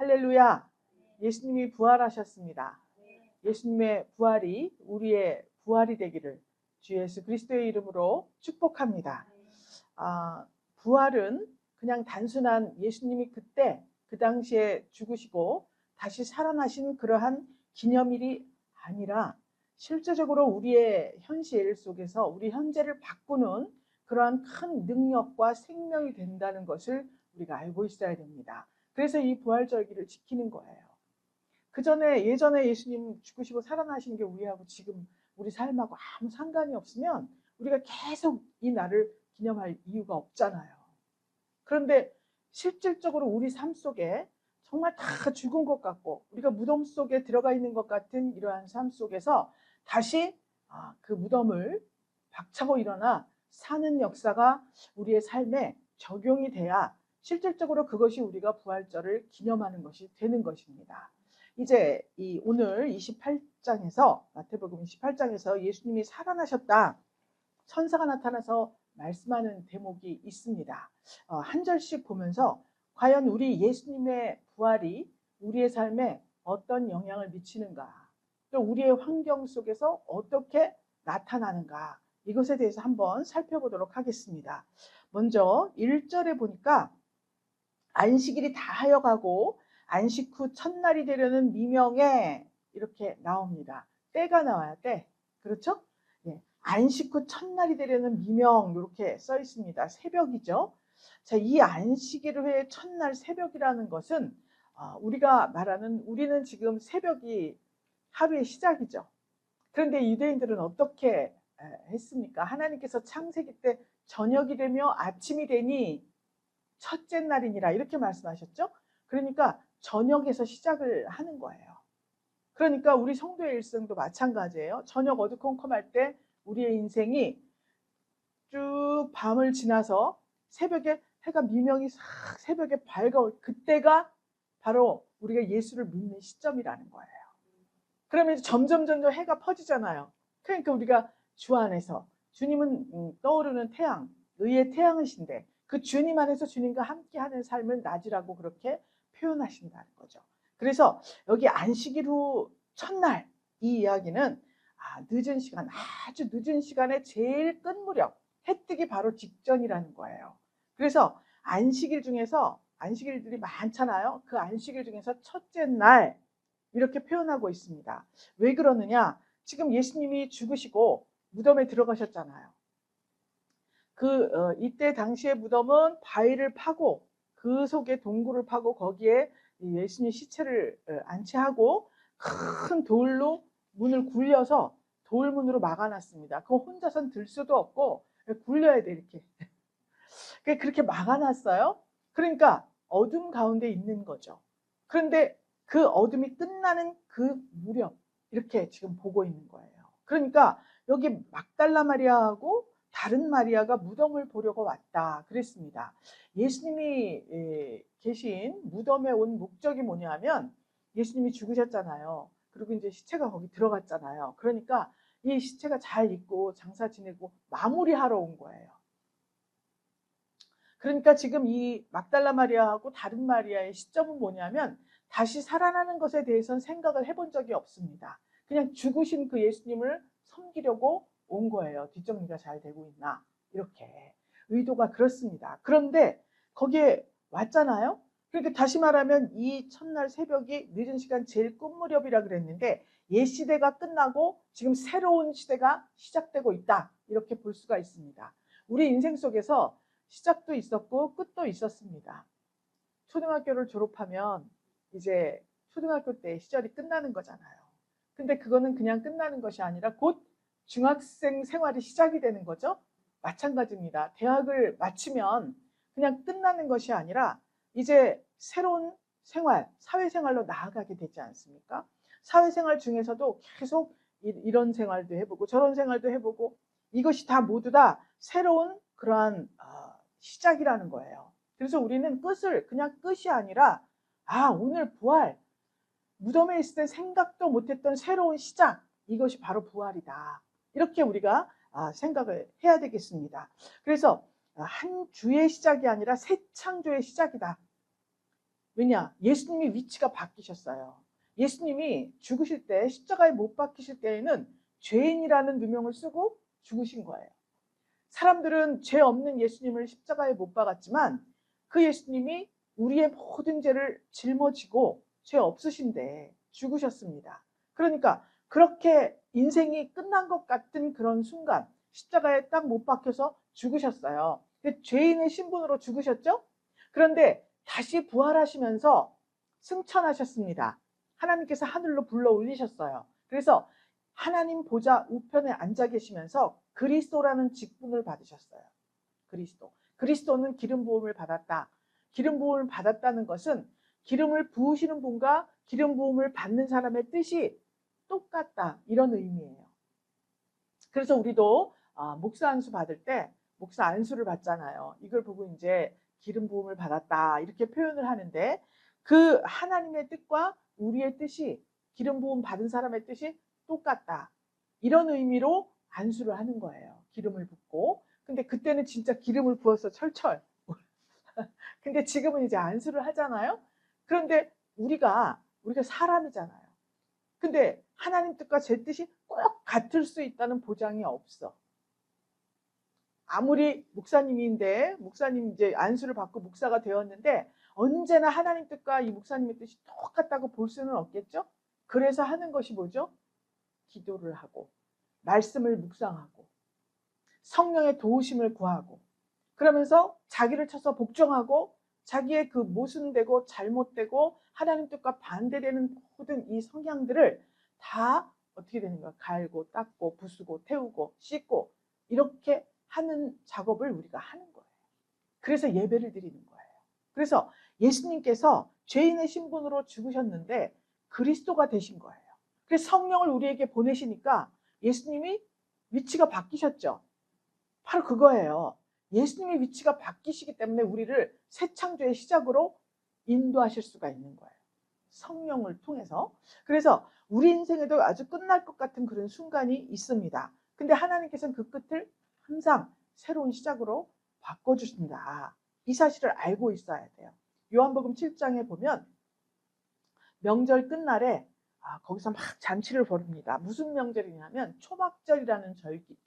할렐루야. 예수님이 부활하셨습니다. 예수님의 부활이 우리의 부활이 되기를 주 예수 그리스도의 이름으로 축복합니다. 부활은 그냥 단순한 예수님이 그때 그 당시에 죽으시고 다시 살아나신 그러한 기념일이 아니라 실제적으로 우리의 현실 속에서 우리 현재를 바꾸는 그러한 큰 능력과 생명이 된다는 것을 우리가 알고 있어야 됩니다. 그래서 이 부활절기를 지키는 거예요. 예전에 예수님 죽으시고 살아나신 게 우리하고 지금 우리 삶하고 아무 상관이 없으면 우리가 계속 이 날을 기념할 이유가 없잖아요. 그런데 실질적으로 우리 삶 속에 정말 다 죽은 것 같고 우리가 무덤 속에 들어가 있는 것 같은 이러한 삶 속에서 다시 그 무덤을 박차고 일어나 사는 역사가 우리의 삶에 적용이 돼야 실질적으로 그것이 우리가 부활절을 기념하는 것이 되는 것입니다. 이제 오늘 28장에서 마태복음 28장에서 예수님이 살아나셨다. 천사가 나타나서 말씀하는 대목이 있습니다. 한 절씩 보면서 과연 우리 예수님의 부활이 우리의 삶에 어떤 영향을 미치는가, 또 우리의 환경 속에서 어떻게 나타나는가, 이것에 대해서 한번 살펴보도록 하겠습니다. 먼저 1절에 보니까 안식일이 다 하여가고 안식 후 첫날이 되려는 미명에 이렇게 나옵니다. 때가 나와요. 때. 그렇죠? 예. 안식 후 첫날이 되려는 미명 이렇게 써 있습니다. 새벽이죠. 자, 이 안식일의 첫날 새벽이라는 것은 우리가 말하는 우리는 지금 새벽이 하루의 시작이죠. 그런데 유대인들은 어떻게 했습니까? 하나님께서 창세기 때 저녁이 되며 아침이 되니 첫째 날이니라 이렇게 말씀하셨죠. 그러니까 저녁에서 시작을 하는 거예요. 그러니까 우리 성도의 일생도 마찬가지예요. 저녁 어두컴컴할 때 우리의 인생이 쭉 밤을 지나서 새벽에 해가 미명이 싹 새벽에 밝아올 그때가 바로 우리가 예수를 믿는 시점이라는 거예요. 그러면 점점 해가 퍼지잖아요. 그러니까 우리가 주 안에서 주님은 떠오르는 태양, 의의 태양이신데 그 주님 안에서 주님과 함께하는 삶을 낮이라고 그렇게 표현하신다는 거죠. 그래서 여기 안식일 후 첫날 이 이야기는 늦은 시간, 아주 늦은 시간에 제일 끝 무렵, 해 뜨기 바로 직전이라는 거예요. 그래서 안식일 중에서 안식일들이 많잖아요. 그 안식일 중에서 첫째 날 이렇게 표현하고 있습니다. 왜 그러느냐? 지금 예수님이 죽으시고 무덤에 들어가셨잖아요. 이때 당시의 무덤은 바위를 파고 그 속에 동굴을 파고 거기에 예수님 시체를 안치하고 큰 돌로 문을 굴려서 돌문으로 막아놨습니다. 그거 혼자선 들 수도 없고 굴려야 돼 이렇게. 그렇게 막아놨어요. 그러니까 어둠 가운데 있는 거죠. 그런데 그 어둠이 끝나는 그 무렵 이렇게 지금 보고 있는 거예요. 그러니까 여기 막달라 마리아하고 다른 마리아가 무덤을 보려고 왔다 그랬습니다. 예수님이 계신 무덤에 온 목적이 뭐냐면 예수님이 죽으셨잖아요. 그리고 이제 시체가 거기 들어갔잖아요. 그러니까 이 시체가 잘 있고 장사 지내고 마무리하러 온 거예요. 그러니까 지금 이 막달라 마리아하고 다른 마리아의 시점은 뭐냐면 다시 살아나는 것에 대해서는 생각을 해본 적이 없습니다. 그냥 죽으신 그 예수님을 섬기려고 온 거예요. 뒷정리가 잘 되고 있나 이렇게 의도가 그렇습니다. 그런데 거기에 왔잖아요. 그러니까 다시 말하면 이 첫날 새벽이 늦은 시간 제일 끝 무렵이라 그랬는데 옛 시대가 끝나고 지금 새로운 시대가 시작되고 있다 이렇게 볼 수가 있습니다. 우리 인생 속에서 시작도 있었고 끝도 있었습니다. 초등학교를 졸업하면 이제 초등학교 때 시절이 끝나는 거잖아요. 근데 그거는 그냥 끝나는 것이 아니라 곧 중학생 생활이 시작이 되는 거죠. 마찬가지입니다. 대학을 마치면 그냥 끝나는 것이 아니라 이제 새로운 생활, 사회생활로 나아가게 되지 않습니까? 사회생활 중에서도 계속 이런 생활도 해보고 저런 생활도 해보고 이것이 다 모두 다 새로운 그러한 시작이라는 거예요. 그래서 우리는 그냥 끝이 아니라 오늘 부활, 무덤에 있을 때 생각도 못했던 새로운 시작, 이것이 바로 부활이다. 이렇게 우리가 생각을 해야 되겠습니다. 그래서 한 주의 시작이 아니라 새 창조의 시작이다. 왜냐? 예수님이 위치가 바뀌셨어요. 예수님이 죽으실 때, 십자가에 못 박히실 때에는 죄인이라는 누명을 쓰고 죽으신 거예요. 사람들은 죄 없는 예수님을 십자가에 못 박았지만 그 예수님이 우리의 모든 죄를 짊어지고 죄 없으신데 죽으셨습니다. 그러니까 그렇게 인생이 끝난 것 같은 그런 순간 십자가에 딱 못 박혀서 죽으셨어요. 죄인의 신분으로 죽으셨죠? 그런데 다시 부활하시면서 승천하셨습니다. 하나님께서 하늘로 불러 올리셨어요. 그래서 하나님 보좌 우편에 앉아 계시면서 그리스도라는 직분을 받으셨어요. 그리스도. 그리스도는 기름 부음을 받았다. 기름 부음을 받았다는 것은 기름을 부으시는 분과 기름 부음을 받는 사람의 뜻이 똑같다. 이런 의미예요. 그래서 우리도 목사 안수 받을 때 목사 안수를 받잖아요. 이걸 보고 이제 기름 부음을 받았다. 이렇게 표현을 하는데 그 하나님의 뜻과 우리의 뜻이 기름 부음 받은 사람의 뜻이 똑같다. 이런 의미로 안수를 하는 거예요. 기름을 붓고. 근데 그때는 진짜 기름을 부어서 철철. 근데 지금은 이제 안수를 하잖아요. 그런데 우리가 사람이잖아요. 근데 하나님 뜻과 제 뜻이 꼭 같을 수 있다는 보장이 없어. 아무리 목사님인데 목사님 이제 안수를 받고 목사가 되었는데 언제나 하나님 뜻과 이 목사님의 뜻이 똑같다고 볼 수는 없겠죠? 그래서 하는 것이 뭐죠? 기도를 하고 말씀을 묵상하고 성령의 도우심을 구하고 그러면서 자기를 쳐서 복종하고 자기의 그 모순되고 잘못되고 하나님 뜻과 반대되는 모든 이 성향들을 다 어떻게 되는 거야? 갈고 닦고 부수고 태우고 씻고 이렇게 하는 작업을 우리가 하는 거예요. 그래서 예배를 드리는 거예요. 그래서 예수님께서 죄인의 신분으로 죽으셨는데 그리스도가 되신 거예요. 그래서 성령을 우리에게 보내시니까 예수님이 위치가 바뀌셨죠. 바로 그거예요. 예수님의 위치가 바뀌시기 때문에 우리를 새 창조의 시작으로 인도하실 수가 있는 거예요. 성령을 통해서. 그래서 우리 인생에도 아주 끝날 것 같은 그런 순간이 있습니다. 근데 하나님께서는 그 끝을 항상 새로운 시작으로 바꿔주신다. 이 사실을 알고 있어야 돼요. 요한복음 7장에 보면 명절 끝날에 거기서 막 잔치를 벌입니다. 무슨 명절이냐면 초막절이라는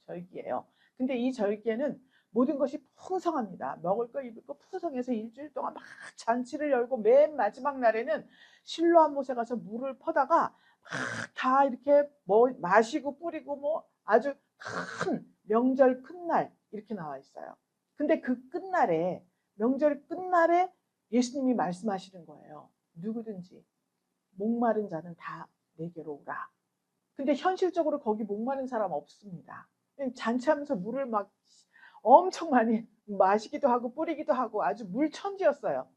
절기예요. 근데 이 절기에는 모든 것이 풍성합니다. 먹을 거 입을 거 풍성해서 일주일 동안 막 잔치를 열고 맨 마지막 날에는 실로암 못에 가서 물을 퍼다가 막 다 이렇게 뭐 마시고 뿌리고 뭐 아주 큰 명절 끝날 이렇게 나와 있어요. 근데 그 끝날에 명절 끝날에 예수님이 말씀하시는 거예요. 누구든지 목마른 자는 다 내게로 오라. 근데 현실적으로 거기 목마른 사람 없습니다. 잔치하면서 물을 막 엄청 많이 마시기도 하고 뿌리기도 하고 아주 물천지였어요.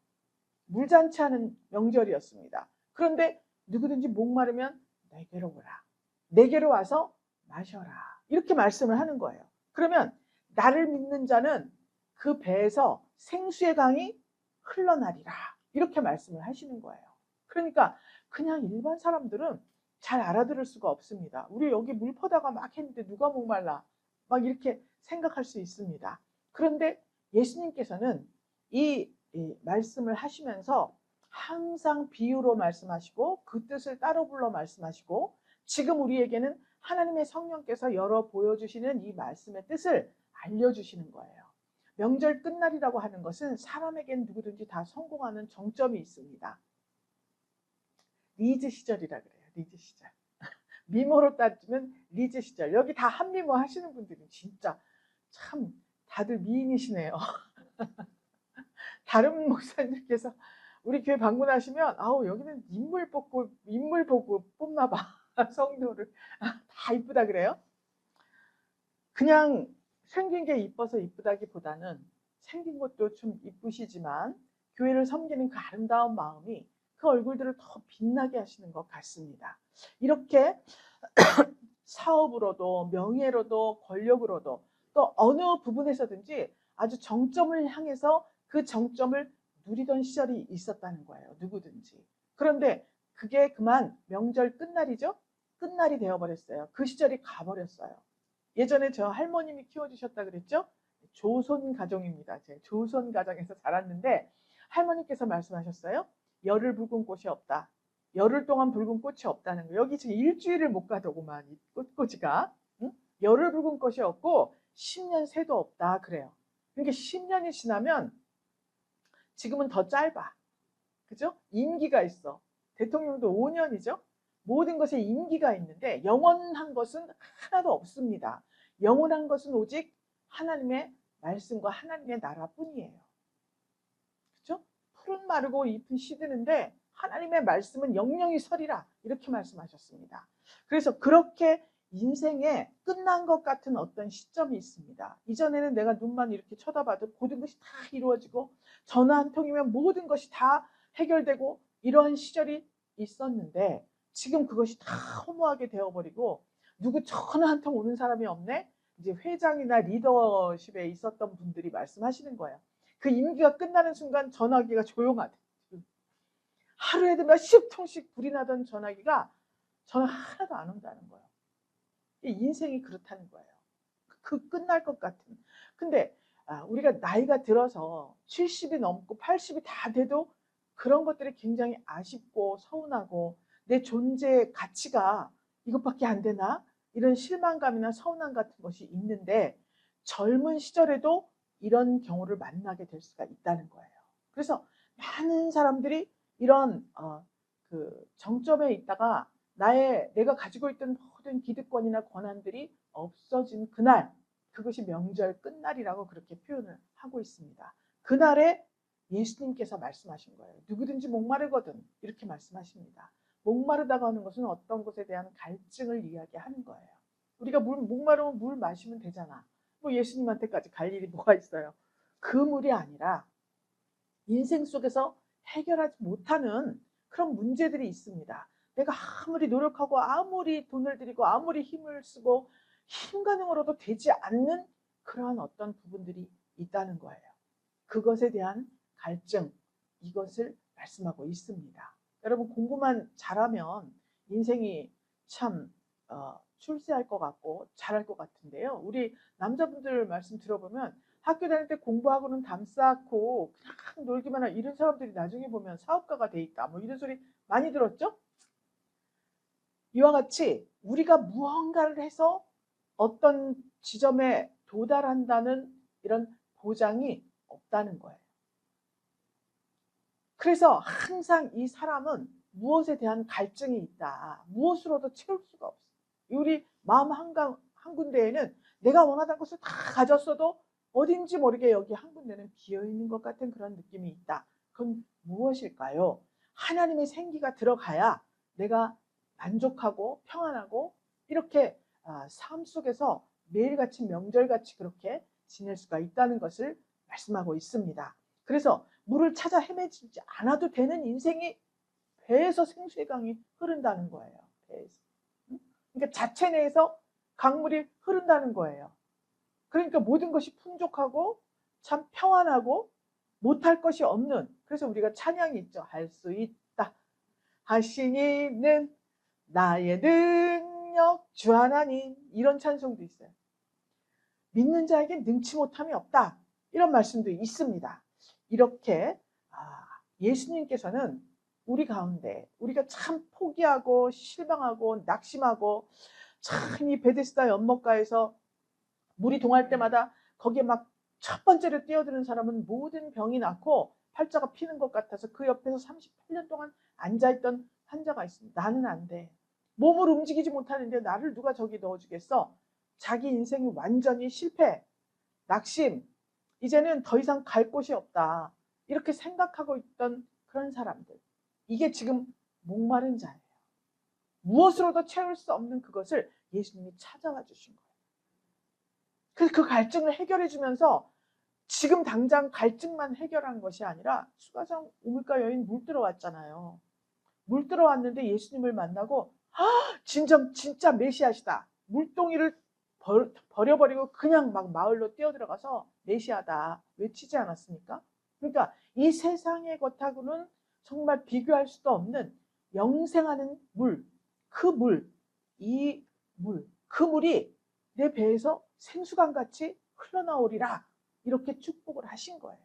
물잔치하는 명절이었습니다. 그런데 누구든지 목마르면 내게로 오라. 내게로 와서 마셔라. 이렇게 말씀을 하는 거예요. 그러면 나를 믿는 자는 그 배에서 생수의 강이 흘러나리라. 이렇게 말씀을 하시는 거예요. 그러니까 그냥 일반 사람들은 잘 알아들을 수가 없습니다. 우리 여기 물 퍼다가 막 했는데 누가 목말라? 막 이렇게 생각할 수 있습니다. 그런데 예수님께서는 이 말씀을 하시면서 항상 비유로 말씀하시고 그 뜻을 따로 불러 말씀하시고 지금 우리에게는 하나님의 성령께서 열어 보여주시는 이 말씀의 뜻을 알려주시는 거예요. 명절 끝날이라고 하는 것은 사람에겐 누구든지 다 성공하는 정점이 있습니다. 리즈 시절이라 그래요. 리즈 시절. 미모로 따지면 리즈 시절. 여기 다 한미모 하시는 분들이 진짜 참 다들 미인이시네요. 다른 목사님께서 우리 교회 방문하시면 아우 여기는 인물 보고 뽑나 봐. 성도를 다 이쁘다 그래요. 그냥 생긴 게 이뻐서 이쁘다기보다는 생긴 것도 좀 이쁘시지만 교회를 섬기는 그 아름다운 마음이 그 얼굴들을 더 빛나게 하시는 것 같습니다. 이렇게 사업으로도 명예로도 권력으로도 또 어느 부분에서든지 아주 정점을 향해서 그 정점을 누리던 시절이 있었다는 거예요. 누구든지. 그런데 그게 그만 명절 끝날이죠. 끝날이 되어버렸어요. 그 시절이 가버렸어요. 예전에 저 할머님이 키워주셨다 그랬죠. 조선 가정입니다. 제 조선 가정에서 자랐는데 할머니께서 말씀하셨어요. 열을 붉은 꽃이 없다. 열흘 동안 붉은 꽃이 없다는 거. 여기 지금 일주일을 못 가더구만, 이 꽃꽂이가. 응? 열흘 붉은 꽃이 없고 10년 새도 없다 그래요. 그러니까 10년이 지나면 지금은 더 짧아. 그죠? 임기가 있어. 대통령도 5년이죠. 모든 것에 임기가 있는데 영원한 것은 하나도 없습니다. 영원한 것은 오직 하나님의 말씀과 하나님의 나라뿐이에요. 그죠? 풀은 마르고 잎은 시드는데 하나님의 말씀은 영영이 서리라 이렇게 말씀하셨습니다. 그래서 그렇게 인생에 끝난 것 같은 어떤 시점이 있습니다. 이전에는 내가 눈만 이렇게 쳐다봐도 모든 것이 다 이루어지고 전화 한 통이면 모든 것이 다 해결되고 이러한 시절이 있었는데 지금 그것이 다 허무하게 되어버리고 누구 전화 한 통 오는 사람이 없네? 이제 회장이나 리더십에 있었던 분들이 말씀하시는 거예요. 그 임기가 끝나는 순간 전화기가 조용하대. 하루에도 몇십 통씩 불이 나던 전화기가 전화 하나도 안 온다는 거예요. 인생이 그렇다는 거예요. 그 끝날 것 같은. 근데 우리가 나이가 들어서 70이 넘고 80이 다 돼도 그런 것들이 굉장히 아쉽고 서운하고 내 존재의 가치가 이것밖에 안 되나? 이런 실망감이나 서운함 같은 것이 있는데 젊은 시절에도 이런 경우를 만나게 될 수가 있다는 거예요. 그래서 많은 사람들이 이런 그 정점에 있다가 내가 가지고 있던 모든 기득권이나 권한들이 없어진 그날, 그것이 명절 끝날이라고 그렇게 표현을 하고 있습니다. 그날에 예수님께서 말씀하신 거예요. 누구든지 목마르거든 이렇게 말씀하십니다. 목마르다고 하는 것은 어떤 것에 대한 갈증을 이야기하는 거예요. 우리가 목마르면 물 마시면 되잖아. 뭐 예수님한테까지 갈 일이 뭐가 있어요. 그 물이 아니라 인생 속에서 해결하지 못하는 그런 문제들이 있습니다. 내가 아무리 노력하고 아무리 돈을 들이고 아무리 힘을 쓰고 힘가능으로도 되지 않는 그러한 어떤 부분들이 있다는 거예요. 그것에 대한 갈증, 이것을 말씀하고 있습니다. 여러분 공부만 잘하면 인생이 참 출세할 것 같고 잘할 것 같은데요. 우리 남자분들 말씀 들어보면 학교 다닐 때 공부하고는 담 쌓고 그냥 놀기만 하는 이런 사람들이 나중에 보면 사업가가 돼 있다. 뭐 이런 소리 많이 들었죠? 이와 같이 우리가 무언가를 해서 어떤 지점에 도달한다는 이런 보장이 없다는 거예요. 그래서 항상 이 사람은 무엇에 대한 갈증이 있다. 무엇으로도 채울 수가 없어. 우리 마음 한 군데에는 내가 원하던 것을 다 가졌어도 어딘지 모르게 여기 한 군데는 비어있는 것 같은 그런 느낌이 있다. 그건 무엇일까요? 하나님의 생기가 들어가야 내가 만족하고 평안하고 이렇게 삶 속에서 매일같이 명절같이 그렇게 지낼 수가 있다는 것을 말씀하고 있습니다. 그래서 물을 찾아 헤매지 않아도 되는 인생이 배에서 생수의 강이 흐른다는 거예요. 배에서. 그러니까 자체 내에서 강물이 흐른다는 거예요. 그러니까 모든 것이 풍족하고 참 평안하고 못할 것이 없는, 그래서 우리가 찬양이 있죠. 할 수 있다 하시니는 나의 능력 주 하나님, 이런 찬송도 있어요. 믿는 자에게 능치 못함이 없다, 이런 말씀도 있습니다. 이렇게 예수님께서는 우리 가운데 우리가 참 포기하고 실망하고 낙심하고 참 이 베데스다 연못가에서 물이 동할 때마다 거기에 막 첫 번째로 뛰어드는 사람은 모든 병이 낫고 팔자가 피는 것 같아서 그 옆에서 38년 동안 앉아있던 환자가 있습니다. 나는 안 돼. 몸을 움직이지 못하는데 나를 누가 저기 넣어주겠어? 자기 인생이 완전히 실패, 낙심, 이제는 더 이상 갈 곳이 없다, 이렇게 생각하고 있던 그런 사람들, 이게 지금 목마른 자예요. 무엇으로도 채울 수 없는 그것을 예수님이 찾아와 주신 거예요. 그래서 그 갈증을 해결해 주면서 지금 당장 갈증만 해결한 것이 아니라 수가성 우물가 여인 물 들어왔잖아요. 물 들어왔는데 예수님을 만나고 진짜 메시아시다. 물동이를 버려버리고 그냥 막 마을로 뛰어들어가서 메시아다 외치지 않았습니까? 그러니까 이 세상의 것하고는 정말 비교할 수도 없는 영생하는 물, 그 물, 그 물이 내 배에서 생수강같이 흘러나오리라, 이렇게 축복을 하신 거예요.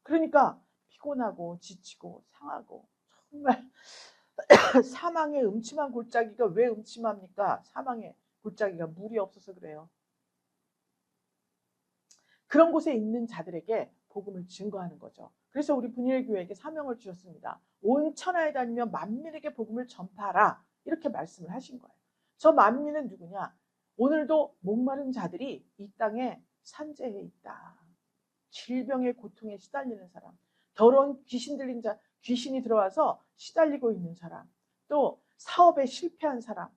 그러니까 피곤하고 지치고 상하고 정말 사망의 음침한 골짜기가 왜 음침합니까? 사망의 골짜기가 물이 없어서 그래요. 그런 곳에 있는 자들에게 복음을 증거하는 거죠. 그래서 우리 분일교회에게 사명을 주셨습니다. 온 천하에 다니며 만민에게 복음을 전파하라 이렇게 말씀을 하신 거예요. 저 만민은 누구냐? 오늘도 목마른 자들이 이 땅에 산재해 있다. 질병의 고통에 시달리는 사람, 더러운 귀신 들린 자, 귀신이 들어와서 시달리고 있는 사람, 또 사업에 실패한 사람,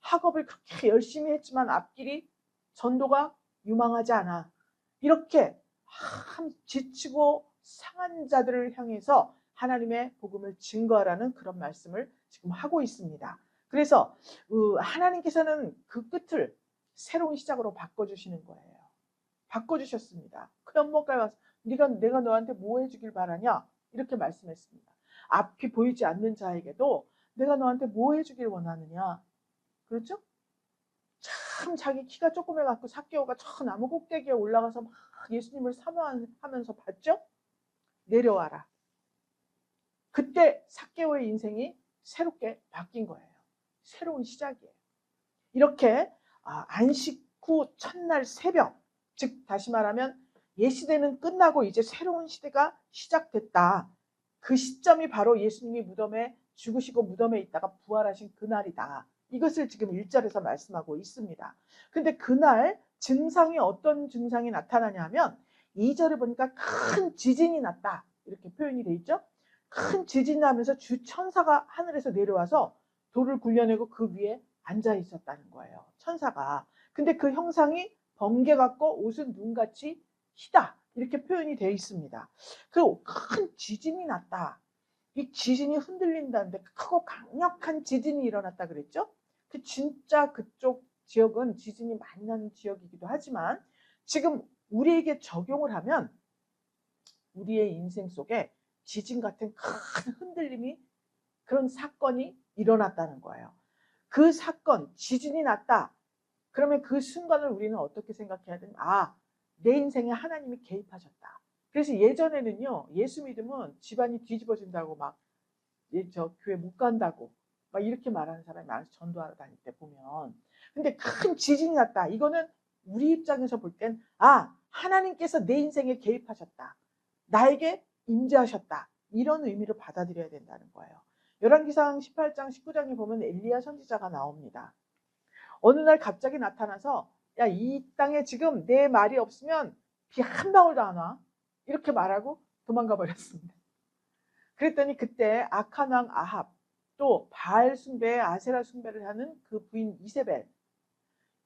학업을 그렇게 열심히 했지만 앞길이 전도가 유망하지 않아. 이렇게 지치고 상한 자들을 향해서 하나님의 복음을 증거하라는 그런 말씀을 지금 하고 있습니다. 그래서 하나님께서는 그 끝을 새로운 시작으로 바꿔주시는 거예요. 바꿔주셨습니다. 그 연못가에 와서 내가 너한테 뭐 해주길 바라냐? 이렇게 말씀했습니다. 앞이 보이지 않는 자에게도 내가 너한테 뭐 해주길 원하느냐? 그렇죠? 참 자기 키가 조그매갖고 삭개오가 저 나무 꼭대기에 올라가서 막 예수님을 사모하면서 봤죠? 내려와라. 그때 삭개오의 인생이 새롭게 바뀐 거예요. 새로운 시작이에요. 이렇게 안식 후 첫날 새벽, 즉 다시 말하면 옛시대는 끝나고 이제 새로운 시대가 시작됐다. 그 시점이 바로 예수님이 무덤에 죽으시고 무덤에 있다가 부활하신 그날이다. 이것을 지금 1절에서 말씀하고 있습니다. 근데 그날 증상이 어떤 증상이 나타나냐면 2절에 보니까 큰 지진이 났다. 이렇게 표현이 돼 있죠. 큰 지진이 나면서 주 천사가 하늘에서 내려와서 돌을 굴려내고 그 위에 앉아 있었다는 거예요. 천사가. 근데 그 형상이 번개 같고 옷은 눈같이 희다. 이렇게 표현이 되어 있습니다. 그 큰 지진이 났다. 이 지진이 흔들린다는데 크고 강력한 지진이 일어났다 그랬죠? 그 진짜 그쪽 지역은 지진이 많이 나는 지역이기도 하지만 지금 우리에게 적용을 하면 우리의 인생 속에 지진 같은 큰 흔들림이 그런 사건이 일어났다는 거예요. 그 사건, 지진이 났다. 그러면 그 순간을 우리는 어떻게 생각해야 되나? 내 인생에 하나님이 개입하셨다. 그래서 예전에는요, 예수 믿으면 집안이 뒤집어진다고 막, 저 교회 못 간다고 막 이렇게 말하는 사람이 많아서 전도하러 다닐 때 보면. 근데 큰 지진이 났다. 이거는 우리 입장에서 볼 땐, 하나님께서 내 인생에 개입하셨다. 나에게 임재하셨다. 이런 의미로 받아들여야 된다는 거예요. 열왕기상 18장, 19장에 보면 엘리야 선지자가 나옵니다. 어느 날 갑자기 나타나서 야, 이 땅에 지금 내 말이 없으면 비 한 방울도 안 와. 이렇게 말하고 도망가 버렸습니다. 그랬더니 그때 악한 왕 아합, 또 바알 숭배, 아세라 숭배를 하는 그 부인 이세벨,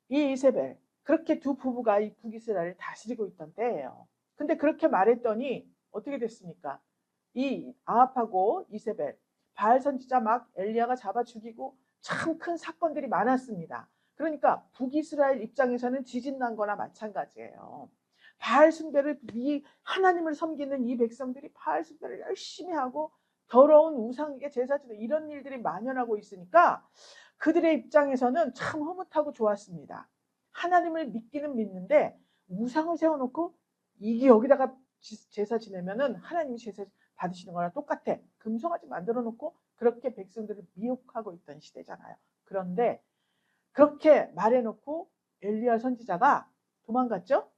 이 이세벨, 그렇게 두 부부가 이 북이스라엘을 다스리고 있던 때예요. 근데 그렇게 말했더니 어떻게 됐습니까? 이 아합하고 이세벨, 바알 선지자 막 엘리야가 잡아 죽이고 참 큰 사건들이 많았습니다. 그러니까 북이스라엘 입장에서는 지진 난 거나 마찬가지예요. 바알 숭배를, 이 하나님을 섬기는 이 백성들이 바알 숭배를 열심히 하고 더러운 우상에게 제사 지내 이런 일들이 만연하고 있으니까 그들의 입장에서는 참 흐뭇하고 좋았습니다. 하나님을 믿기는 믿는데 우상을 세워놓고 이게 여기다가 제사 지내면은 하나님이 제사 받으시는 거랑 똑같아. 금송아지 만들어 놓고 그렇게 백성들을 미혹하고 있던 시대잖아요. 그런데 그렇게 말해놓고 엘리야 선지자가 도망갔죠?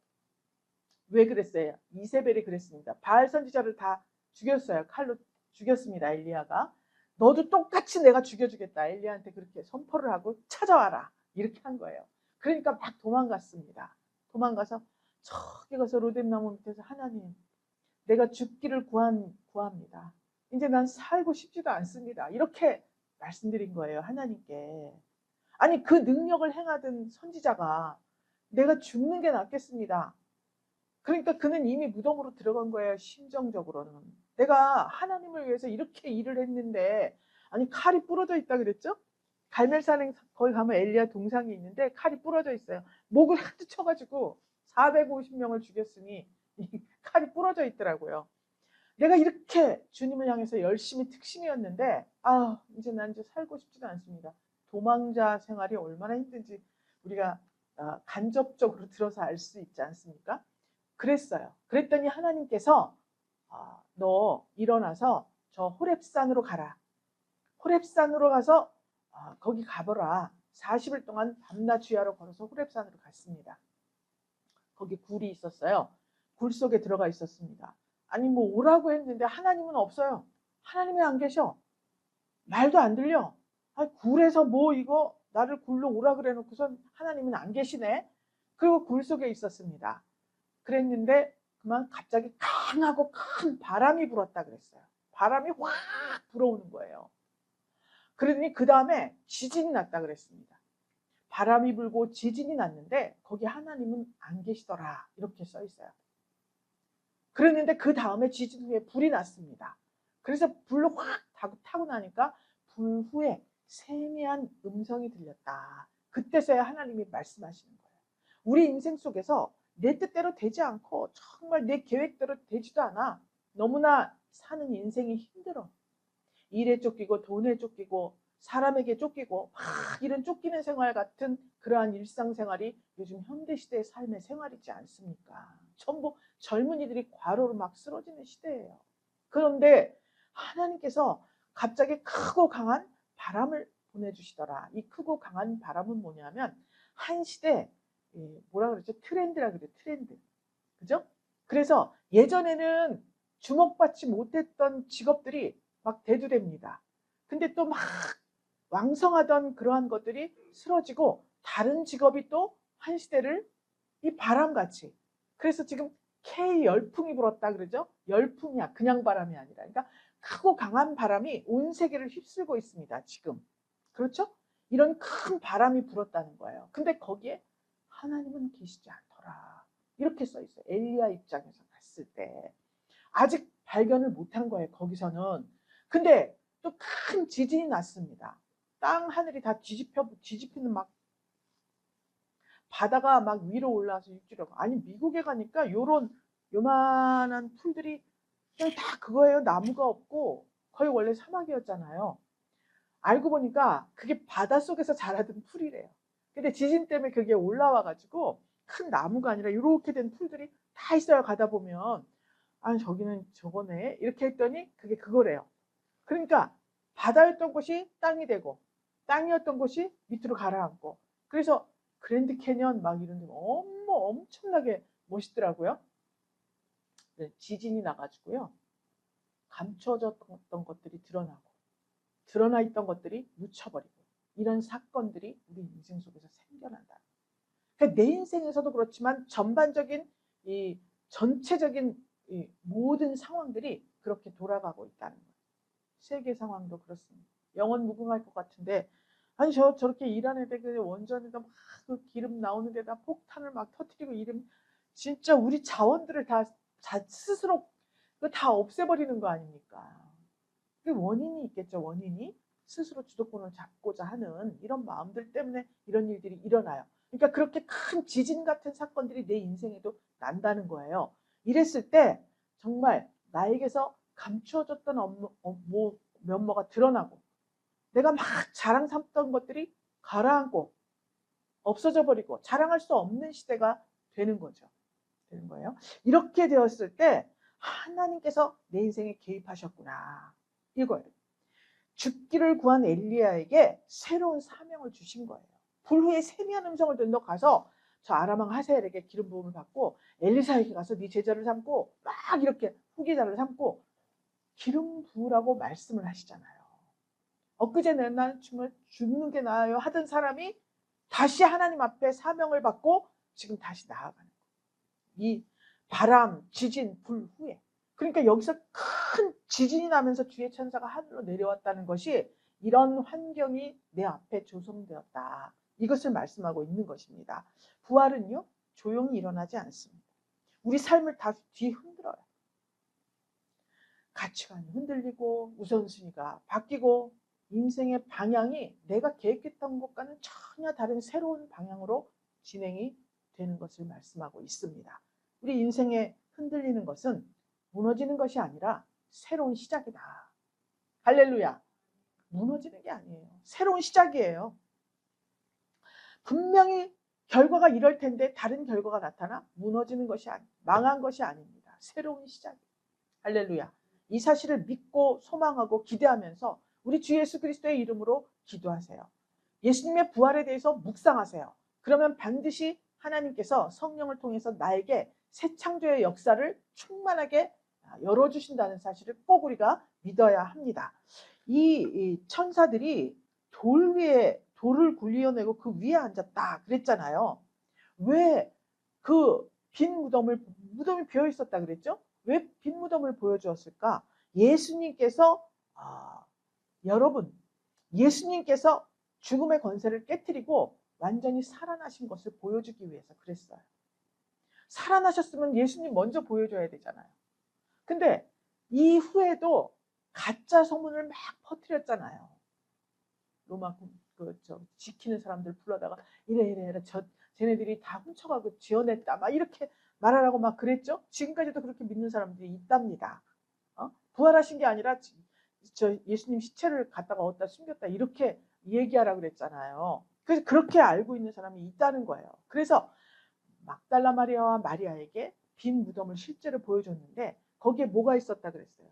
왜 그랬어요? 이세벨이 그랬습니다. 바알 선지자를 다 죽였어요. 칼로 죽였습니다. 엘리야가. 너도 똑같이 내가 죽여주겠다. 엘리야한테 그렇게 선포를 하고 찾아와라. 이렇게 한 거예요. 그러니까 막 도망갔습니다. 도망가서 저기 가서 로뎀나무 밑에서 하나님, 내가 죽기를 구합니다. 이제 난 살고 싶지도 않습니다. 이렇게 말씀드린 거예요. 하나님께. 아니 그 능력을 행하던 선지자가 내가 죽는 게 낫겠습니다. 그러니까 그는 이미 무덤으로 들어간 거예요. 심정적으로는. 내가 하나님을 위해서 이렇게 일을 했는데 아니 칼이 부러져 있다 그랬죠? 갈멜산에 거기 가면 엘리야 동상이 있는데 칼이 부러져 있어요. 목을 하도 쳐가지고 450명을 죽였으니 이 칼이 부러져 있더라고요. 내가 이렇게 주님을 향해서 열심히 특심이었는데 이제 난 이제 살고 싶지도 않습니다. 도망자 생활이 얼마나 힘든지 우리가 간접적으로 들어서 알 수 있지 않습니까? 그랬어요. 그랬더니 하나님께서 너 일어나서 저 호렙산으로 가라. 호렙산으로 가서 거기 가보라. 40일 동안 밤낮 주야로 걸어서 호렙산으로 갔습니다. 거기 굴이 있었어요. 굴 속에 들어가 있었습니다. 아니 뭐 오라고 했는데 하나님은 없어요. 하나님이 안 계셔. 말도 안 들려. 굴에서 뭐 이거 나를 굴로 오라 그래 놓고선 하나님은 안 계시네. 그리고 굴 속에 있었습니다. 그랬는데 그만 갑자기 강하고 큰 바람이 불었다 그랬어요. 바람이 확 불어오는 거예요. 그러더니 그 다음에 지진이 났다 그랬습니다. 바람이 불고 지진이 났는데 거기 하나님은 안 계시더라 이렇게 써 있어요. 그랬는데 그 다음에 지진 후에 불이 났습니다. 그래서 불로 확 타고 나니까 불 후에 세미한 음성이 들렸다. 그때서야 하나님이 말씀하시는 거예요. 우리 인생 속에서 내 뜻대로 되지 않고 정말 내 계획대로 되지도 않아. 너무나 사는 인생이 힘들어. 일에 쫓기고 돈에 쫓기고 사람에게 쫓기고 막 이런 쫓기는 생활 같은 그러한 일상생활이 요즘 현대시대의 삶의 생활이지 않습니까? 전부 젊은이들이 과로로 막 쓰러지는 시대예요. 그런데 하나님께서 갑자기 크고 강한 바람을 보내주시더라. 이 크고 강한 바람은 뭐냐면 한 시대 뭐라 그러죠? 트렌드라 그래요. 트렌드. 그죠? 그래서 예전에는 주목받지 못했던 직업들이 막 대두됩니다. 근데 또 막 왕성하던 그러한 것들이 쓰러지고 다른 직업이 또 한 시대를 이 바람같이. 그래서 지금 K 열풍이 불었다 그러죠? 열풍이야. 그냥 바람이 아니라. 그러니까 크고 강한 바람이 온 세계를 휩쓸고 있습니다. 지금. 그렇죠? 이런 큰 바람이 불었다는 거예요. 근데 거기에 하나님은 계시지 않더라. 이렇게 써 있어요. 엘리야 입장에서 봤을 때. 아직 발견을 못한 거예요. 거기서는. 근데 또 큰 지진이 났습니다. 땅 하늘이 다 뒤집히는 막 바다가 막 위로 올라와서 육지로. 아니 미국에 가니까 요만한 풀들이 그냥 다 그거예요. 나무가 없고 거의 원래 사막이었잖아요. 알고 보니까 그게 바닷속에서 자라던 풀이래요. 근데 지진 때문에 그게 올라와 가지고 큰 나무가 아니라 이렇게 된 풀들이 다 있어요. 가다 보면 아니 저기는 저거네 이렇게 했더니 그게 그거래요. 그러니까 바다였던 곳이 땅이 되고 땅이었던 곳이 밑으로 가라앉고 그래서 그랜드 캐년 막 이런 데 엄청나게 멋있더라고요. 네, 지진이 나가지고요. 감춰졌던 것들이 드러나 있던 것들이 묻혀버리고 이런 사건들이 우리 인생 속에서 생겨난다. 그러니까 내 인생에서도 그렇지만 전반적인 이 전체적인 이 모든 상황들이 그렇게 돌아가고 있다는 거예요. 세계 상황도 그렇습니다. 영원 무궁할 것 같은데 아니 저렇게 이란 애들 그 원전에다 막 그 기름 나오는 데다 폭탄을 막 터뜨리고 이러면 진짜 우리 자원들을 다 스스로 다 없애버리는 거 아닙니까? 그 원인이 있겠죠. 원인이 스스로 주도권을 잡고자 하는 이런 마음들 때문에 이런 일들이 일어나요. 그러니까 그렇게 큰 지진 같은 사건들이 내 인생에도 난다는 거예요. 이랬을 때 정말 나에게서 감추어졌던 면모가 드러나고 내가 막 자랑 삼던 것들이 가라앉고 없어져 버리고 자랑할 수 없는 시대가 되는 거죠. 되는 거예요. 이렇게 되었을 때 하나님께서 내 인생에 개입하셨구나. 이거예요. 죽기를 구한 엘리야에게 새로운 사명을 주신 거예요. 불후에 세미한 음성을 듣는 너 가서 저 아람 왕 하사엘에게 기름 부음을 받고 엘리사에게 가서 네 제자를 삼고 막 이렇게 후계자를 삼고 기름 부으라고 말씀을 하시잖아요. 엊그제 난 정말 죽는 게 나아요 하던 사람이 다시 하나님 앞에 사명을 받고 지금 다시 나아가는 거예요. 이 바람, 지진, 불 후에. 그러니까 여기서 큰 지진이 나면서 주의 천사가 하늘로 내려왔다는 것이 이런 환경이 내 앞에 조성되었다. 이것을 말씀하고 있는 것입니다. 부활은요, 조용히 일어나지 않습니다. 우리 삶을 다 뒤흔들어요. 가치관이 흔들리고 우선순위가 바뀌고 인생의 방향이 내가 계획했던 것과는 전혀 다른 새로운 방향으로 진행이 되는 것을 말씀하고 있습니다. 우리 인생에 흔들리는 것은 무너지는 것이 아니라 새로운 시작이다. 할렐루야. 무너지는 게 아니에요. 새로운 시작이에요. 분명히 결과가 이럴 텐데 다른 결과가 나타나 무너지는 것이 망한 것이 아닙니다. 새로운 시작이에요. 할렐루야. 이 사실을 믿고 소망하고 기대하면서 우리 주 예수 그리스도의 이름으로 기도하세요. 예수님의 부활에 대해서 묵상하세요. 그러면 반드시 하나님께서 성령을 통해서 나에게 새 창조의 역사를 충만하게 열어주신다는 사실을 꼭 우리가 믿어야 합니다. 이 천사들이 돌 위에 돌을 굴려내고 그 위에 앉았다 그랬잖아요. 왜 그 빈 무덤이 비어 있었다 그랬죠? 왜 빈 무덤을 보여주었을까? 예수님께서 여러분, 예수님께서 죽음의 권세를 깨뜨리고 완전히 살아나신 것을 보여주기 위해서 그랬어요. 살아나셨으면 예수님 먼저 보여줘야 되잖아요. 근데 이후에도 가짜 소문을 막 퍼뜨렸잖아요. 로마 지키는 사람들 불러다가 이래 쟤네들이 다 훔쳐가고 지어냈다 막 이렇게 말하라고 막 그랬죠. 지금까지도 그렇게 믿는 사람들이 있답니다. 부활하신 게 아니라 예수님 시체를 갖다가 어디다 숨겼다 이렇게 얘기하라고 그랬잖아요. 그래서 그렇게 알고 있는 사람이 있다는 거예요. 그래서 막달라 마리아와 마리아에게 빈 무덤을 실제로 보여줬는데 거기에 뭐가 있었다 그랬어요.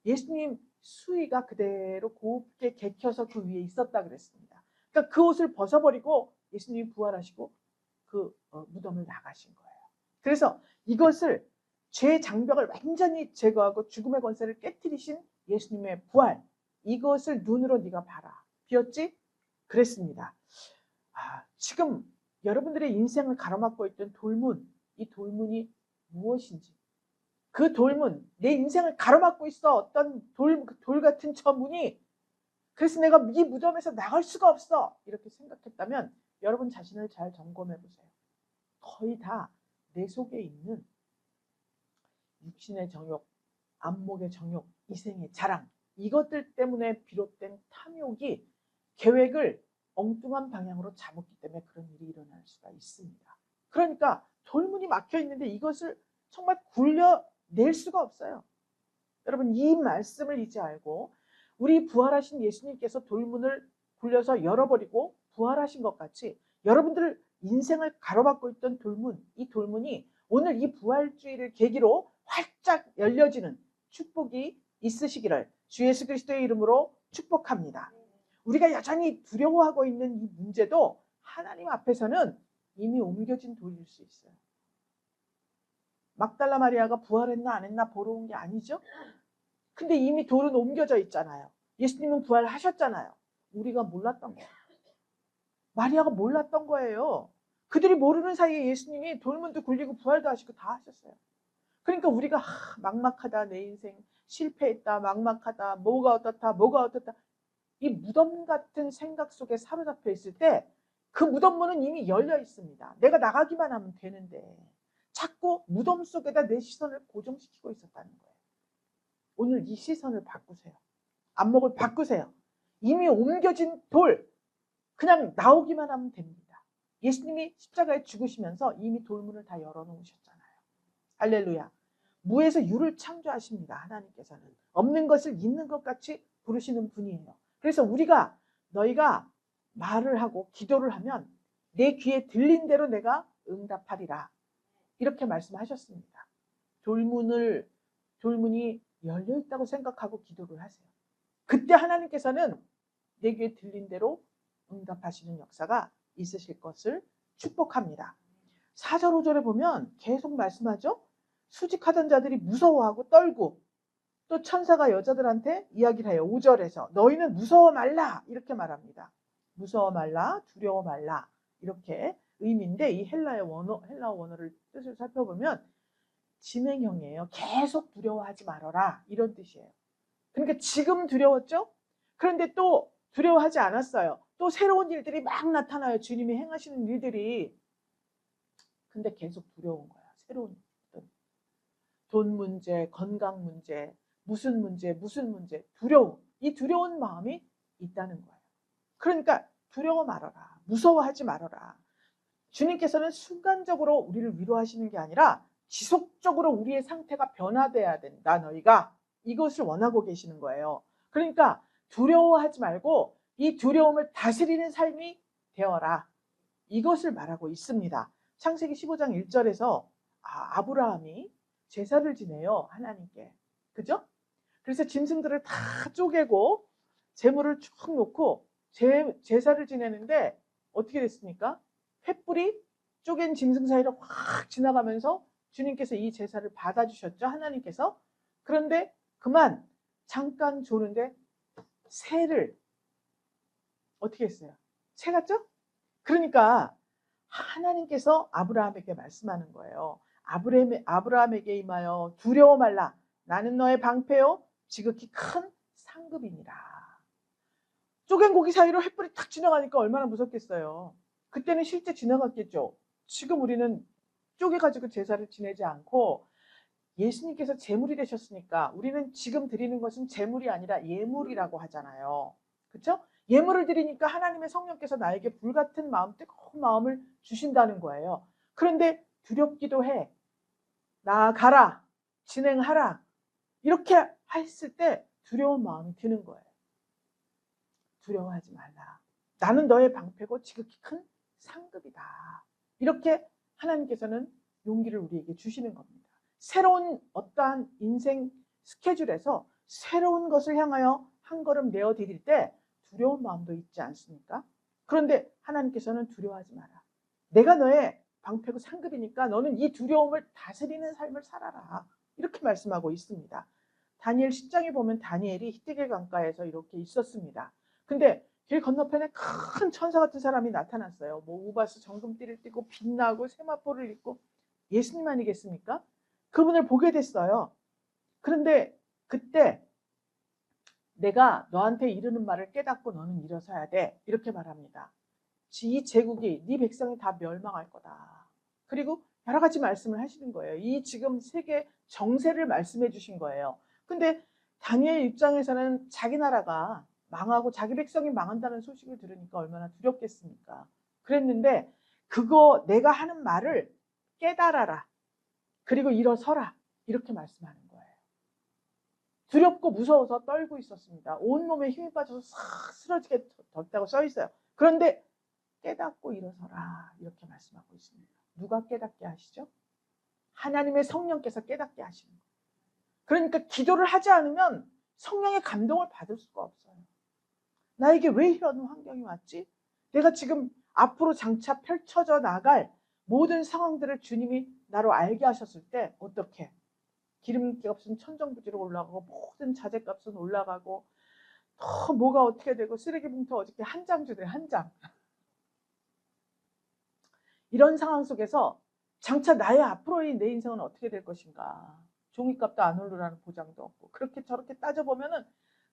예수님 수의가 그대로 곱게 개켜서 그 위에 있었다 그랬습니다. 그러니까 그 옷을 벗어버리고 예수님이 부활하시고 그 무덤을 나가신 거예요. 그래서 이것을 죄의 장벽을 완전히 제거하고 죽음의 권세를 깨뜨리신 예수님의 부활, 이것을 눈으로 네가 봐라. 비었지? 그랬습니다. 지금 여러분들의 인생을 가로막고 있던 돌문, 이 돌문이 무엇인지, 그 돌문, 내 인생을 가로막고 있어. 어떤 돌 같은 저 문이. 그래서 내가 이 무덤에서 나갈 수가 없어. 이렇게 생각했다면 여러분 자신을 잘 점검해 보세요. 거의 다 내 속에 있는 육신의 정욕, 안목의 정욕, 이생의 자랑, 이것들 때문에 비롯된 탐욕이 계획을 엉뚱한 방향으로 잡았기 때문에 그런 일이 일어날 수가 있습니다. 그러니까 돌문이 막혀 있는데 이것을 정말 굴려낼 수가 없어요. 여러분 이 말씀을 잊지 알고 우리 부활하신 예수님께서 돌문을 굴려서 열어버리고 부활하신 것 같이 여러분들 인생을 가로막고 있던 돌문, 이 돌문이 오늘 이 부활주의를 계기로 활짝 열려지는 축복이 있으시기를 주 예수 그리스도의 이름으로 축복합니다. 우리가 여전히 두려워하고 있는 이 문제도 하나님 앞에서는 이미 옮겨진 돌일 수 있어요. 막달라 마리아가 부활했나 안 했나 보러 온 게 아니죠. 근데 이미 돌은 옮겨져 있잖아요. 예수님은 부활하셨잖아요. 우리가 몰랐던 거예요. 마리아가 몰랐던 거예요. 그들이 모르는 사이에 예수님이 돌문도 굴리고 부활도 하시고 다 하셨어요. 그러니까 우리가 막막하다, 내 인생 실패했다, 막막하다, 뭐가 어떻다 이 무덤 같은 생각 속에 사로잡혀 있을 때 그 무덤문은 이미 열려 있습니다. 내가 나가기만 하면 되는데 자꾸 무덤 속에다 내 시선을 고정시키고 있었다는 거예요. 오늘 이 시선을 바꾸세요. 안목을 바꾸세요. 이미 옮겨진 돌 그냥 나오기만 하면 됩니다. 예수님이 십자가에 죽으시면서 이미 돌문을 다 열어놓으셨잖아요. 할렐루야. 무에서 유를 창조하십니다. 하나님께서는 없는 것을 있는 것 같이 부르시는 분이에요. 그래서 우리가 너희가 말을 하고 기도를 하면 내 귀에 들린 대로 내가 응답하리라. 이렇게 말씀하셨습니다. 돌문이 열려 있다고 생각하고 기도를 하세요. 그때 하나님께서는 내 귀에 들린 대로 응답하시는 역사가 있으실 것을 축복합니다. 4절 5절에 보면 계속 말씀하죠. 수직하던 자들이 무서워하고 떨고 또 천사가 여자들한테 이야기를 해요. 5절에서 너희는 무서워 말라 이렇게 말합니다. 무서워 말라, 두려워 말라 이렇게 의미인데 이 헬라어 원어를 뜻을 살펴보면 진행형이에요. 계속 두려워하지 말아라 이런 뜻이에요. 그러니까 지금 두려웠죠? 그런데 또 두려워하지 않았어요. 또 새로운 일들이 막 나타나요. 주님이 행하시는 일들이. 근데 계속 두려운 거야. 새로운 일들. 돈 문제, 건강 문제, 무슨 문제, 두려움. 이 두려운 마음이 있다는 거예요. 그러니까 두려워 말아라. 무서워하지 말아라. 주님께서는 순간적으로 우리를 위로하시는 게 아니라 지속적으로 우리의 상태가 변화돼야 된다. 너희가 이것을 원하고 계시는 거예요. 그러니까 두려워하지 말고 이 두려움을 다스리는 삶이 되어라. 이것을 말하고 있습니다. 창세기 15장 1절에서 아브라함이 제사를 지내요. 하나님께. 그죠? 그래서 짐승들을 다 쪼개고 재물을 쭉 놓고 제사를 지내는데 어떻게 됐습니까? 횃불이 쪼갠 짐승 사이로 확 지나가면서 주님께서 이 제사를 받아주셨죠. 하나님께서. 그런데 그만 잠깐 조는데 새를 어떻게 했어요? 새 같죠? 그러니까 하나님께서 아브라함에게 말씀하는 거예요. 아브라함에게 임하여 두려워 말라. 나는 너의 방패요 지극히 큰 상급이니라. 쪼갠 고기 사이로 횃불이 탁 지나가니까 얼마나 무섭겠어요. 그때는 실제 지나갔겠죠. 지금 우리는 쪼개가지고 제사를 지내지 않고 예수님께서 제물이 되셨으니까 우리는 지금 드리는 것은 제물이 아니라 예물이라고 하잖아요. 그렇죠? 예물을 드리니까 하나님의 성령께서 나에게 불같은 마음, 뜨거운 마음을 주신다는 거예요. 그런데 두렵기도 해. 나아가라. 진행하라. 이렇게 했을 때 두려운 마음이 드는 거예요. 두려워하지 말라. 나는 너의 방패고 지극히 큰 상급이다. 이렇게 하나님께서는 용기를 우리에게 주시는 겁니다. 새로운 어떠한 인생 스케줄에서 새로운 것을 향하여 한 걸음 내어드릴 때 두려운 마음도 있지 않습니까? 그런데 하나님께서는 두려워하지 마라. 내가 너의 방패고 상급이니까 너는 이 두려움을 다스리는 삶을 살아라. 이렇게 말씀하고 있습니다. 다니엘 10장에 보면 다니엘이 히데길 강가에서 이렇게 있었습니다. 근데 길 건너편에 큰 천사 같은 사람이 나타났어요. 뭐 우바스 정금띠를 띠고 빛나고 세마포를 입고 예수님 아니겠습니까? 그분을 보게 됐어요. 그런데 그때 내가 너한테 이르는 말을 깨닫고 너는 일어서야 돼. 이렇게 말합니다. 이 제국이 네 백성이 다 멸망할 거다. 그리고 여러 가지 말씀을 하시는 거예요. 이 지금 세계 정세를 말씀해 주신 거예요. 근데 다니엘 입장에서는 자기 나라가 망하고 자기 백성이 망한다는 소식을 들으니까 얼마나 두렵겠습니까? 그랬는데 그거 내가 하는 말을 깨달아라. 그리고 일어서라. 이렇게 말씀하는 거예요. 두렵고 무서워서 떨고 있었습니다. 온몸에 힘이 빠져서 싹 쓰러지게 덥다고 써 있어요. 그런데 깨닫고 일어서라. 이렇게 말씀하고 있습니다. 누가 깨닫게 하시죠? 하나님의 성령께서 깨닫게 하시는 거예요. 그러니까 기도를 하지 않으면 성령의 감동을 받을 수가 없어요. 나에게 왜 이런 환경이 왔지? 내가 지금 앞으로 장차 펼쳐져 나갈 모든 상황들을 주님이 나로 알게 하셨을 때 어떻게? 기름값은 천정부지로 올라가고 모든 자재값은 올라가고 더 뭐가 어떻게 되고 쓰레기 봉투 어저께 한 장 주대 한 장. 이런 상황 속에서 장차 나의 앞으로의 내 인생은 어떻게 될 것인가. 종이값도 안 오르라는 보장도 없고 그렇게 저렇게 따져보면은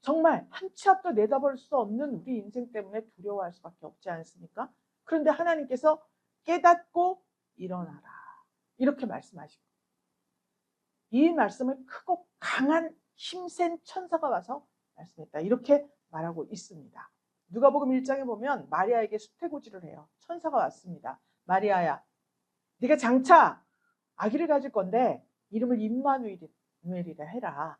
정말 한 치 앞도 내다볼 수 없는 우리 인생 때문에 두려워할 수밖에 없지 않습니까? 그런데 하나님께서 깨닫고 일어나라. 이렇게 말씀하시고 이 말씀을 크고 강한 힘센 천사가 와서 말씀했다. 이렇게 말하고 있습니다. 누가복음 1장에 보면 마리아에게 수태고지를 해요. 천사가 왔습니다. 마리아야, 네가 장차 아기를 가질 건데 이름을 임마누엘이라 해라.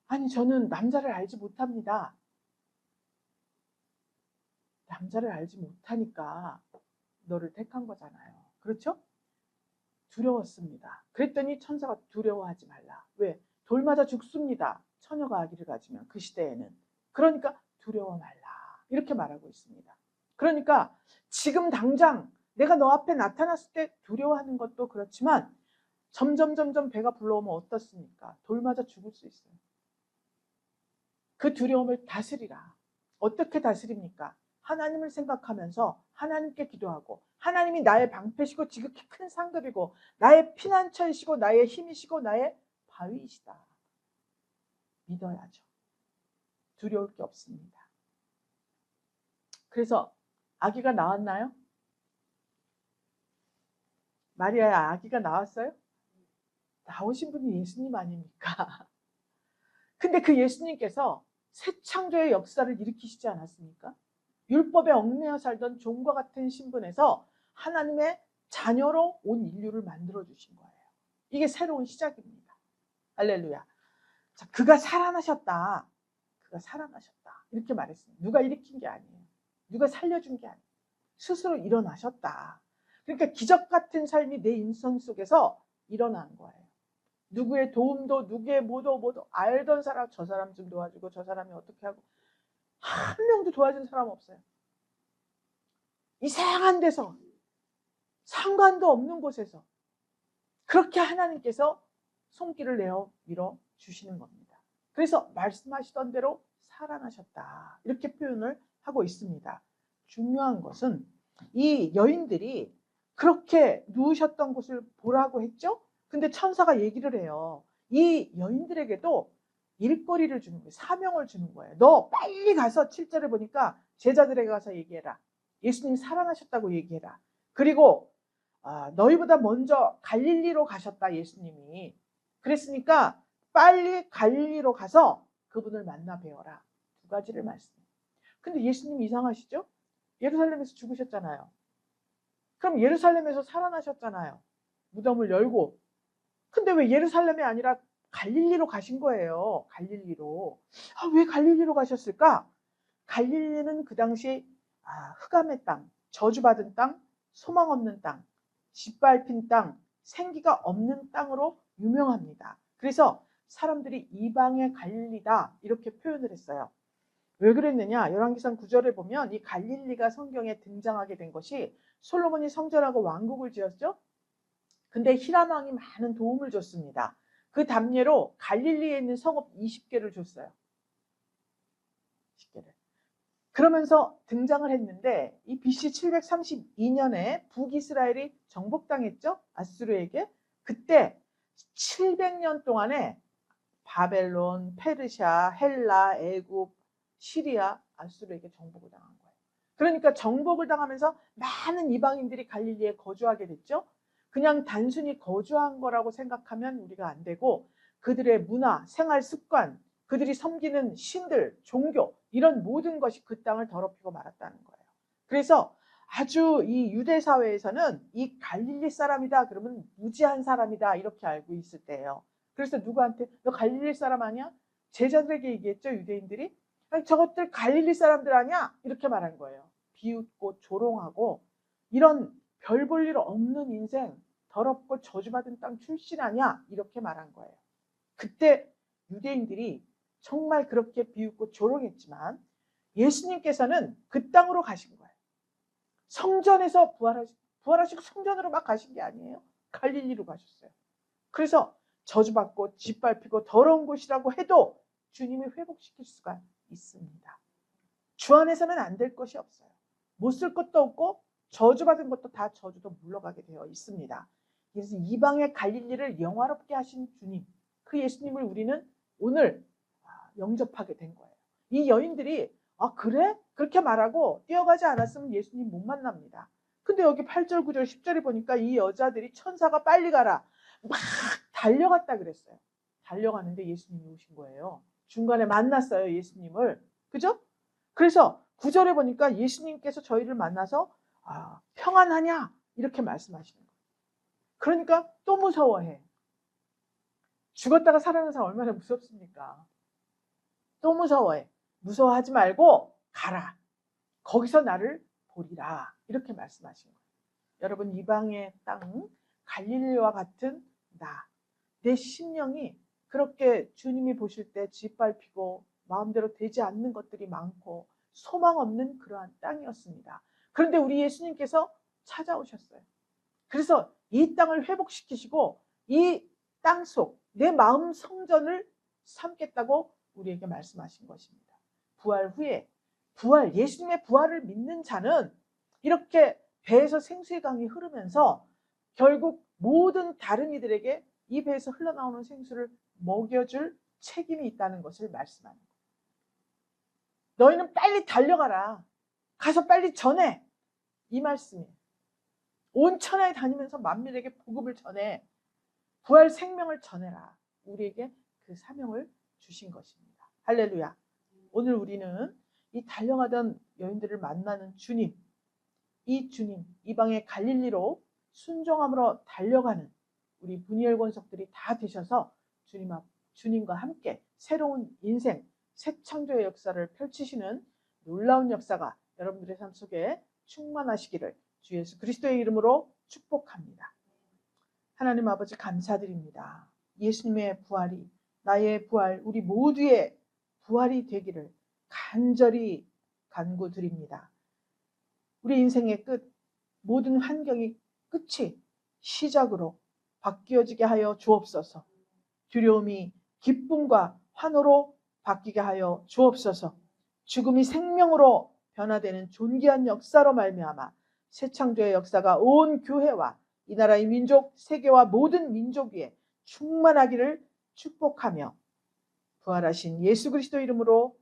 아니 저는 남자를 알지 못합니다. 남자를 알지 못하니까 너를 택한 거잖아요. 그렇죠? 두려웠습니다. 그랬더니 천사가 두려워하지 말라. 왜? 돌 맞아 죽습니다. 처녀가 아기를 가지면 그 시대에는. 그러니까 두려워 말라. 이렇게 말하고 있습니다. 그러니까 지금 당장 내가 너 앞에 나타났을 때 두려워하는 것도 그렇지만 점점 배가 불러오면 어떻습니까? 돌 맞아 죽을 수 있어요. 그 두려움을 다스리라. 어떻게 다스립니까? 하나님을 생각하면서 하나님께 기도하고 하나님이 나의 방패시고 지극히 큰 상급이고 나의 피난처이시고 나의 힘이시고 나의 바위이시다. 믿어야죠. 두려울 게 없습니다. 그래서 아기가 나왔나요? 마리아야, 아기가 나왔어요? 나오신 분이 예수님 아닙니까? 근데 그 예수님께서 새 창조의 역사를 일으키시지 않았습니까? 율법에 얽매여 살던 종과 같은 신분에서 하나님의 자녀로 온 인류를 만들어 주신 거예요. 이게 새로운 시작입니다. 할렐루야. 자, 그가 살아나셨다. 그가 살아나셨다. 이렇게 말했습니다. 누가 일으킨 게 아니에요. 누가 살려준 게 아니에요. 스스로 일어나셨다. 그러니까 기적 같은 삶이 내 인생 속에서 일어난 거예요. 누구의 도움도 누구의 뭐도 알던 사람 저 사람 좀 도와주고 저 사람이 어떻게 하고 한 명도 도와준 사람 없어요. 이상한 데서 상관도 없는 곳에서 그렇게 하나님께서 손길을 내어 밀어 주시는 겁니다. 그래서 말씀하시던 대로 살아나셨다 이렇게 표현을 하고 있습니다. 중요한 것은 이 여인들이 그렇게 누우셨던 곳을 보라고 했죠. 근데 천사가 얘기를 해요. 이 여인들에게도 일거리를 주는 거예요. 사명을 주는 거예요. 너 빨리 가서 7절에 보니까 제자들에게 가서 얘기해라. 예수님 살아나셨다고 얘기해라. 그리고 너희보다 먼저 갈릴리로 가셨다 예수님이. 그랬으니까 빨리 갈릴리로 가서 그분을 만나 뵈어라. 두 가지를 말씀해요. 근데 예수님 이상하시죠? 예루살렘에서 죽으셨잖아요. 그럼 예루살렘에서 살아나셨잖아요. 무덤을 열고. 근데 왜 예루살렘이 아니라 갈릴리로 가신 거예요. 갈릴리로. 왜 갈릴리로 가셨을까? 갈릴리는 그 당시 흑암의 땅, 저주받은 땅, 소망 없는 땅, 짓밟힌 땅, 생기가 없는 땅으로 유명합니다. 그래서 사람들이 이방의 갈릴리다 이렇게 표현을 했어요. 왜 그랬느냐? 열왕기상 9절에 보면 이 갈릴리가 성경에 등장하게 된 것이 솔로몬이 성전하고 왕국을 지었죠. 근데 히람 왕이 많은 도움을 줬습니다. 그 답례로 갈릴리에 있는 성읍 20개를 줬어요. 20개를. 그러면서 등장을 했는데 이 BC 732년에 북이스라엘이 정복당했죠. 아수르에게. 그때 700년 동안에 바벨론, 페르시아, 헬라, 애굽, 시리아, 아수르에게 정복을 당한 거예요. 그러니까 정복을 당하면서 많은 이방인들이 갈릴리에 거주하게 됐죠. 그냥 단순히 거주한 거라고 생각하면 우리가 안 되고 그들의 문화, 생활 습관, 그들이 섬기는 신들, 종교 이런 모든 것이 그 땅을 더럽히고 말았다는 거예요. 그래서 아주 이 유대 사회에서는 이 갈릴리 사람이다 그러면 무지한 사람이다 이렇게 알고 있을 때예요. 그래서 누구한테 너 갈릴리 사람 아니야? 제자들에게 얘기했죠. 유대인들이. 아니, 저것들 갈릴리 사람들 아니야? 이렇게 말한 거예요. 비웃고 조롱하고 이런 별 볼 일 없는 인생 더럽고 저주받은 땅 출신 아니야? 이렇게 말한 거예요. 그때 유대인들이 정말 그렇게 비웃고 조롱했지만 예수님께서는 그 땅으로 가신 거예요. 성전에서 부활하시고 성전으로 막 가신 게 아니에요. 갈릴리로 가셨어요. 그래서 저주받고 짓밟히고 더러운 곳이라고 해도 주님이 회복시킬 수가 있습니다. 주 안에서는 안 될 것이 없어요. 못 쓸 것도 없고 저주받은 것도 다 저주도 물러가게 되어 있습니다. 그래서 이방의 갈릴리를 영화롭게 하신 주님, 그 예수님을 우리는 오늘 영접하게 된 거예요. 이 여인들이 그래? 그렇게 말하고 뛰어가지 않았으면 예수님 못 만납니다. 근데 여기 8절, 9절, 10절에 보니까 이 여자들이 천사가 빨리 가라 막 달려갔다 그랬어요. 달려가는데 예수님이 오신 거예요. 중간에 만났어요. 예수님을. 그죠? 그래서 9절에 보니까 예수님께서 저희를 만나서 평안하냐? 이렇게 말씀하시는 거예요. 그러니까 또 무서워해. 죽었다가 살아난 사람 얼마나 무섭습니까? 또 무서워해. 무서워하지 말고 가라. 거기서 나를 보리라. 이렇게 말씀하신 거예요. 여러분 이방의 땅 갈릴리와 같은 내 심령이 그렇게 주님이 보실 때 짓밟히고 마음대로 되지 않는 것들이 많고 소망 없는 그러한 땅이었습니다. 그런데 우리 예수님께서 찾아오셨어요. 그래서 이 땅을 회복시키시고 이 땅 속 내 마음 성전을 삼겠다고 우리에게 말씀하신 것입니다. 부활 후에 예수님의 부활을 믿는 자는 이렇게 배에서 생수의 강이 흐르면서 결국 모든 다른 이들에게 이 배에서 흘러나오는 생수를 먹여줄 책임이 있다는 것을 말씀하는 거예요. 너희는 빨리 달려가라. 가서 빨리 전해. 이 말씀이에요. 온 천하에 다니면서 만민에게 복음을 전해. 부활 생명을 전해라. 우리에게 그 사명을 주신 것입니다. 할렐루야. 오늘 우리는 이 달려가던 여인들을 만나는 주님, 이 주님, 이방의 갈릴리로 순종함으로 달려가는 우리 문희열 권석들이 다 되셔서 주님과 함께 새로운 인생, 새 창조의 역사를 펼치시는 놀라운 역사가 여러분들의 삶 속에 충만하시기를 주 예수 그리스도의 이름으로 축복합니다. 하나님 아버지 감사드립니다. 예수님의 부활이 나의 부활, 우리 모두의 부활이 되기를 간절히 간구드립니다. 우리 인생의 끝, 모든 환경이 끝이 시작으로 바뀌어지게 하여 주옵소서. 두려움이 기쁨과 환호로 바뀌게 하여 주옵소서. 죽음이 생명으로 변화되는 존귀한 역사로 말미암아 새 창조의 역사가 온 교회와 이 나라의 민족, 세계와 모든 민족 위에 충만하기를 축복하며 부활하신 예수 그리스도 이름으로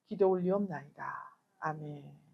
기도 올리옵나이다. 아멘.